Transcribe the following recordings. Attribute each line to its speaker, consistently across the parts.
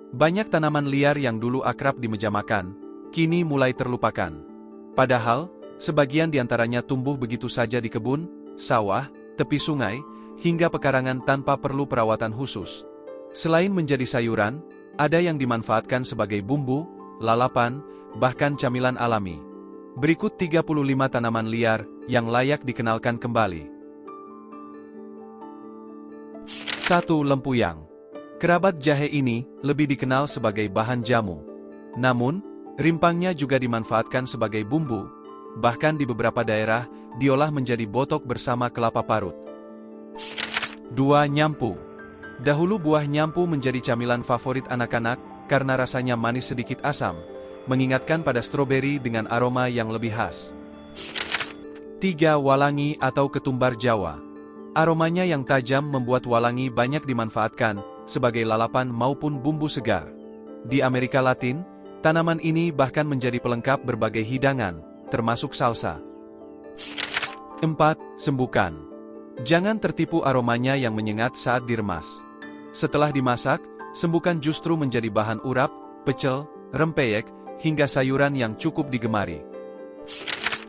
Speaker 1: Banyak tanaman liar yang dulu akrab di meja makan, kini mulai terlupakan. Padahal, sebagian diantaranya tumbuh begitu saja di kebun, sawah, tepi sungai, hingga pekarangan tanpa perlu perawatan khusus. Selain menjadi sayuran, ada yang dimanfaatkan sebagai bumbu, lalapan, bahkan camilan alami. Berikut 35 tanaman liar yang layak dikenalkan kembali. 1. Lempuyang. Kerabat jahe ini lebih dikenal sebagai bahan jamu. Namun, rimpangnya juga dimanfaatkan sebagai bumbu, bahkan di beberapa daerah, diolah menjadi botok bersama kelapa parut. 2. Nyampu. Dahulu buah nyampu menjadi camilan favorit anak-anak karena rasanya manis sedikit asam, mengingatkan pada stroberi dengan aroma yang lebih khas. 3. Walangi atau ketumbar Jawa. Aromanya yang tajam membuat walangi banyak dimanfaatkan sebagai lalapan maupun bumbu segar. Di Amerika Latin, tanaman ini bahkan menjadi pelengkap berbagai hidangan, termasuk salsa. 4. Sembukan. Jangan tertipu aromanya yang menyengat saat diremas. Setelah dimasak, sembukan justru menjadi bahan urap, pecel, rempeyek, hingga sayuran yang cukup digemari.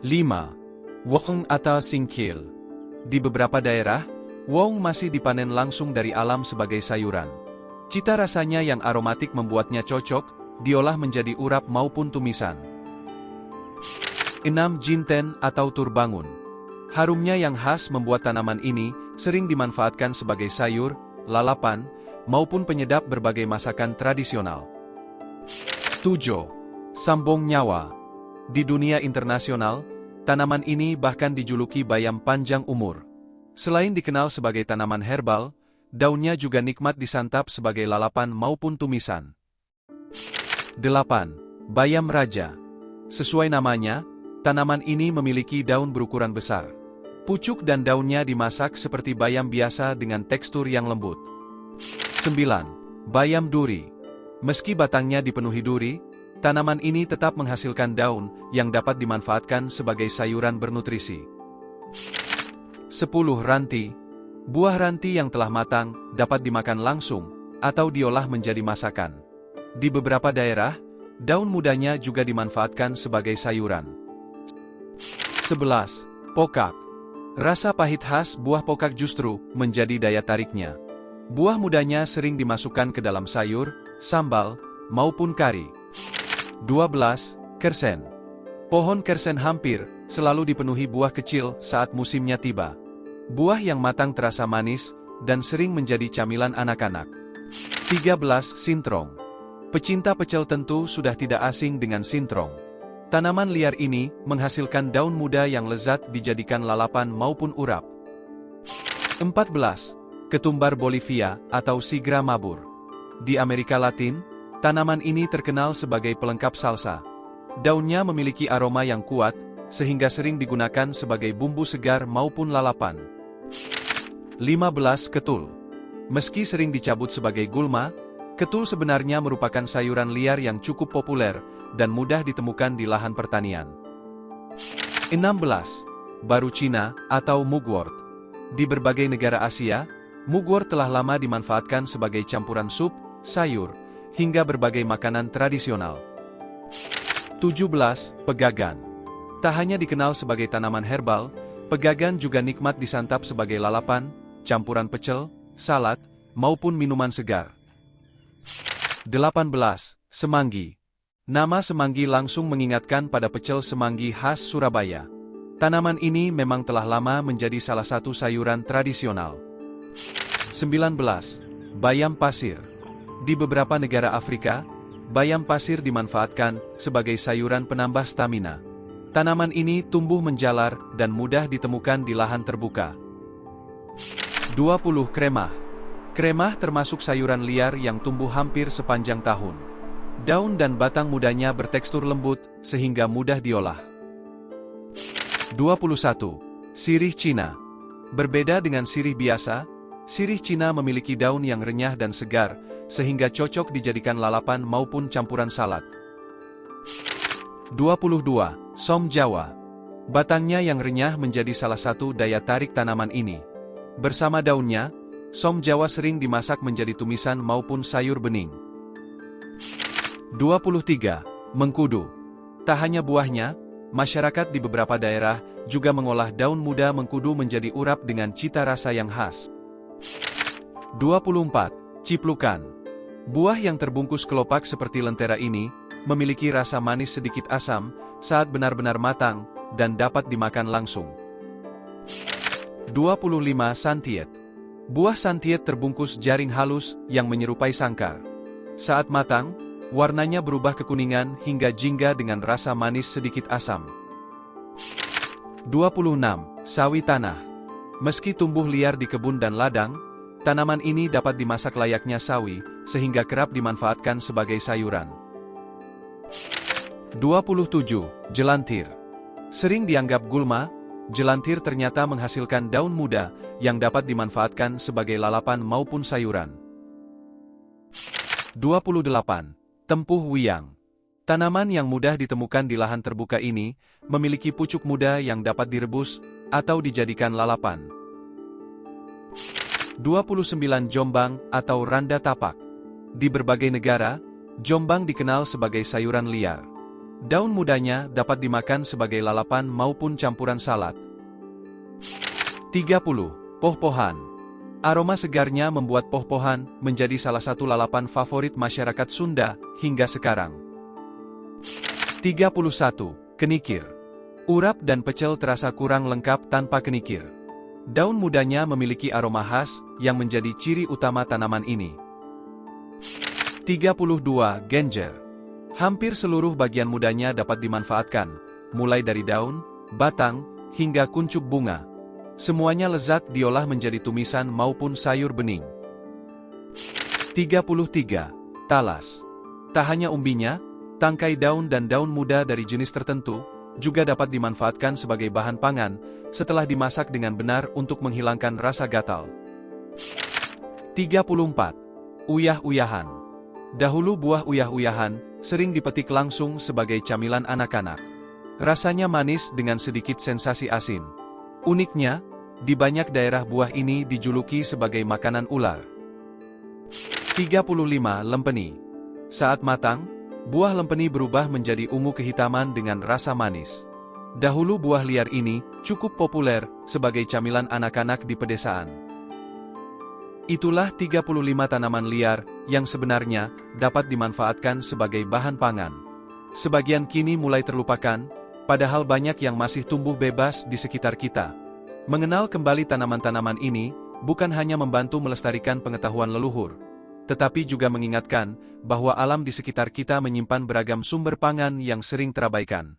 Speaker 1: 5. Woong atau singkil. Di beberapa daerah, woong masih dipanen langsung dari alam sebagai sayuran. Cita rasanya yang aromatik membuatnya cocok, diolah menjadi urap maupun tumisan. 6. Jinten atau turbangun. Harumnya yang khas membuat tanaman ini sering dimanfaatkan sebagai sayur, lalapan, maupun penyedap berbagai masakan tradisional. 7. Sambong nyawa. Di dunia internasional, tanaman ini bahkan dijuluki bayam panjang umur. Selain dikenal sebagai tanaman herbal, daunnya juga nikmat disantap sebagai lalapan maupun tumisan. 8. Bayam raja. Sesuai namanya, tanaman ini memiliki daun berukuran besar. Pucuk dan daunnya dimasak seperti bayam biasa dengan tekstur yang lembut. 9. Bayam duri. Meski batangnya dipenuhi duri, tanaman ini tetap menghasilkan daun yang dapat dimanfaatkan sebagai sayuran bernutrisi. 10. Ranti. Buah ranti yang telah matang dapat dimakan langsung atau diolah menjadi masakan. Di beberapa daerah, daun mudanya juga dimanfaatkan sebagai sayuran. 11. Pokak. Rasa pahit khas buah pokak justru menjadi daya tariknya. Buah mudanya sering dimasukkan ke dalam sayur, sambal, maupun kari. 12. Kersen. Pohon kersen hampir selalu dipenuhi buah kecil saat musimnya tiba. Buah yang matang terasa manis dan sering menjadi camilan anak-anak. 13. Sintrong. Pecinta pecel tentu sudah tidak asing dengan sintrong. Tanaman liar ini menghasilkan daun muda yang lezat dijadikan lalapan maupun urap. 14. Ketumbar Bolivia atau Sigra mabur. Di Amerika Latin, tanaman ini terkenal sebagai pelengkap salsa. Daunnya memiliki aroma yang kuat, sehingga sering digunakan sebagai bumbu segar maupun lalapan. 15. Ketul. Meski sering dicabut sebagai gulma, ketul sebenarnya merupakan sayuran liar yang cukup populer dan mudah ditemukan di lahan pertanian. 16. Baru Cina atau mugwort. Di berbagai negara Asia, mugwort telah lama dimanfaatkan sebagai campuran sup, sayur, hingga berbagai makanan tradisional. 17. Pegagan. Tak hanya dikenal sebagai tanaman herbal, pegagan juga nikmat disantap sebagai lalapan, campuran pecel, salad, maupun minuman segar. 18. Semanggi. Nama semanggi langsung mengingatkan pada pecel semanggi khas Surabaya. Tanaman ini memang telah lama menjadi salah satu sayuran tradisional. 19. Bayam pasir. Di beberapa negara Afrika, bayam pasir dimanfaatkan sebagai sayuran penambah stamina. Tanaman ini tumbuh menjalar dan mudah ditemukan di lahan terbuka. 20. Kremah. Kremah termasuk sayuran liar yang tumbuh hampir sepanjang tahun. Daun dan batang mudanya bertekstur lembut, sehingga mudah diolah. 21. Sirih Cina. Berbeda dengan sirih biasa, sirih Cina memiliki daun yang renyah dan segar, sehingga cocok dijadikan lalapan maupun campuran salad. 22. Som Jawa. Batangnya yang renyah menjadi salah satu daya tarik tanaman ini. Bersama daunnya, som Jawa sering dimasak menjadi tumisan maupun sayur bening. 23. Mengkudu. Tak hanya buahnya, masyarakat di beberapa daerah juga mengolah daun muda mengkudu menjadi urap dengan cita rasa yang khas. 24. Ciplukan. Buah yang terbungkus kelopak seperti lentera ini memiliki rasa manis sedikit asam saat benar-benar matang dan dapat dimakan langsung. 25. Santiet. Buah santiet terbungkus jaring halus yang menyerupai sangkar. Saat matang, warnanya berubah kekuningan hingga jingga dengan rasa manis sedikit asam. 26. Sawi tanah. Meski tumbuh liar di kebun dan ladang, tanaman ini dapat dimasak layaknya sawi, sehingga kerap dimanfaatkan sebagai sayuran. 27. Jelantir. Sering dianggap gulma, jelantir ternyata menghasilkan daun muda yang dapat dimanfaatkan sebagai lalapan maupun sayuran. 28. Tempuh wiang. Tanaman yang mudah ditemukan di lahan terbuka ini memiliki pucuk muda yang dapat direbus atau dijadikan lalapan. 29. Jombang atau randa tapak. Di berbagai negara, jombang dikenal sebagai sayuran liar. Daun mudanya dapat dimakan sebagai lalapan maupun campuran salad. 30. Pohpohan. Aroma segarnya membuat pohpohan menjadi salah satu lalapan favorit masyarakat Sunda hingga sekarang. 31. Kenikir. Urap dan pecel terasa kurang lengkap tanpa kenikir. Daun mudanya memiliki aroma khas yang menjadi ciri utama tanaman ini. 32. Genjer. Hampir seluruh bagian mudanya dapat dimanfaatkan, mulai dari daun, batang, hingga kuncup bunga. Semuanya lezat diolah menjadi tumisan maupun sayur bening. 33. Talas. Tak hanya umbinya, tangkai daun dan daun muda dari jenis tertentu juga dapat dimanfaatkan sebagai bahan pangan setelah dimasak dengan benar untuk menghilangkan rasa gatal. 34. Uyah-uyahan. Dahulu buah uyah-uyahan sering dipetik langsung sebagai camilan anak-anak. Rasanya manis dengan sedikit sensasi asin. Uniknya, di banyak daerah buah ini dijuluki sebagai makanan ular. 35. Lempeni. Saat matang, buah lempeni berubah menjadi ungu kehitaman dengan rasa manis. Dahulu buah liar ini cukup populer sebagai camilan anak-anak di pedesaan. Itulah 35 tanaman liar yang sebenarnya dapat dimanfaatkan sebagai bahan pangan. Sebagian kini mulai terlupakan, padahal banyak yang masih tumbuh bebas di sekitar kita. Mengenal kembali tanaman-tanaman ini bukan hanya membantu melestarikan pengetahuan leluhur, tetapi juga mengingatkan bahwa alam di sekitar kita menyimpan beragam sumber pangan yang sering terabaikan.